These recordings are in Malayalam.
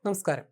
നമസ്കാരം.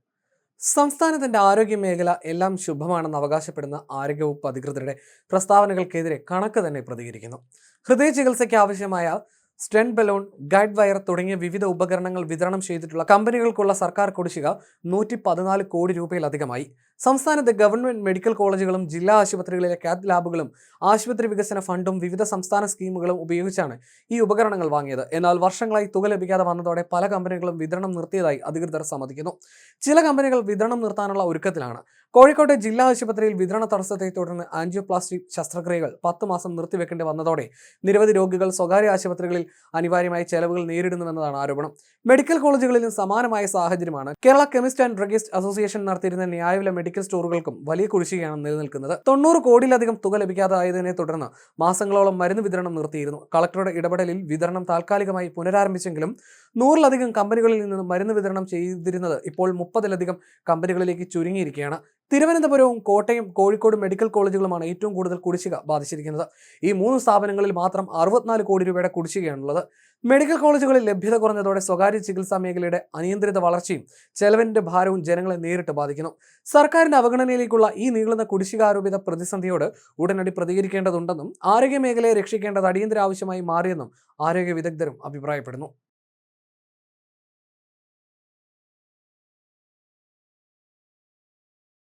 സംസ്ഥാനത്തിന്റെ ആരോഗ്യ മേഖല എല്ലാം ശുഭമാണെന്ന് അവകാശപ്പെടുന്ന ആരോഗ്യവകുപ്പ് അധികൃതരുടെ പ്രസ്താവനകൾക്കെതിരെ കണക്ക് തന്നെ പ്രതികരിക്കുന്നു. ഹൃദയ ചികിത്സയ്ക്ക് ആവശ്യമായ സ്റ്റെന്റ് ബലൂൺ, ഗൈഡ് വയർ തുടങ്ങിയ വിവിധ ഉപകരണങ്ങൾ വിതരണം ചെയ്തിട്ടുള്ള കമ്പനികൾക്കുള്ള സർക്കാർ കുടിശ്ശിക 114 കോടി രൂപയിലധികമായി. സംസ്ഥാനത്തെ ഗവൺമെന്റ് മെഡിക്കൽ കോളേജുകളും ജില്ലാ ആശുപത്രികളിലെ കാത്ത് ലാബുകളും ആശുപത്രി വികസന ഫണ്ടും വിവിധ സംസ്ഥാന സ്കീമുകളും ഉപയോഗിച്ചാണ് ഈ ഉപകരണങ്ങൾ വാങ്ങിയത്. എന്നാൽ വർഷങ്ങളായി തുക ലഭിക്കാതെ വന്നതോടെ പല കമ്പനികളും വിതരണം നിർത്തിയതായി അധികൃതർ സമ്മതിക്കുന്നു. ചില കമ്പനികൾ വിതരണം നിർത്താനുള്ള ഒരുക്കത്തിലാണ്. കോഴിക്കോട്ടെ ജില്ലാ ആശുപത്രിയിൽ വിതരണ തടസ്സത്തെ തുടർന്ന് ആൻജിയോപ്ലാസ്റ്റി ശസ്ത്രക്രിയകൾ 10 മാസം നിർത്തിവെക്കേണ്ടി വന്നതോടെ നിരവധി രോഗികൾ സ്വകാര്യ ആശുപത്രികളിൽ അനിവാര്യമായ ചെലവുകൾ നേരിടുന്നുവെന്നതാണ് ആരോപണം. മെഡിക്കൽ കോളേജുകളിലും സമാനമായ സാഹചര്യമാണ്. Kerala chemist and druggist association നടത്തിയിരുന്ന ന്യായവില മെഡിക്കൽ സ്റ്റോറുകൾക്കും വലിയ കുടിശ്ശികയാണ് നിലനിൽക്കുന്നത്. 90 കോടിയിലധികം തുക ലഭിക്കാതായതിനെ തുടർന്ന് മാസങ്ങളോളം മരുന്ന് വിതരണം നിർത്തിയിരുന്നു. കളക്ടറുടെ ഇടപെടലിൽ വിതരണം താൽക്കാലികമായി പുനരാരംഭിച്ചെങ്കിലും 100-ലധികം കമ്പനികളിൽ നിന്ന് മരുന്ന് വിതരണം ചെയ്തിരുന്നത് ഇപ്പോൾ 30-ലധികം കമ്പനികളിലേക്ക് ചുരുങ്ങിയിരിക്കുകയാണ്. തിരുവനന്തപുരവും കോട്ടയം, കോഴിക്കോട് മെഡിക്കൽ കോളേജുകളുമാണ് ഏറ്റവും കൂടുതൽ കുടിശ്ശിക ബാധിച്ചിരിക്കുന്നത്. ഈ 3 സ്ഥാപനങ്ങളിൽ മാത്രം 64 കോടി രൂപയുടെ കുടിശ്ശികയാണുള്ളത്. മെഡിക്കൽ കോളേജുകളിൽ ലഭ്യത കുറഞ്ഞതോടെ സ്വകാര്യ ചികിത്സാ മേഖലയുടെ അനിയന്ത്രിത വളർച്ചയും ചെലവിന്റെ ഭാരവും ജനങ്ങളെ നേരിട്ട് ബാധിക്കുന്നു. സർക്കാരിന്റെ അവഗണനയിലേക്കുള്ള ഈ നീളുന്ന കുടിശ്ശികാരോപിത പ്രതിസന്ധിയോട് ഉടനടി പ്രതികരിക്കേണ്ടതുണ്ടെന്നും ആരോഗ്യ മേഖലയെ രക്ഷിക്കേണ്ടത് അടിയന്തര ആവശ്യമായി മാറിയെന്നും ആരോഗ്യ വിദഗ്ധരും അഭിപ്രായപ്പെടുന്നു.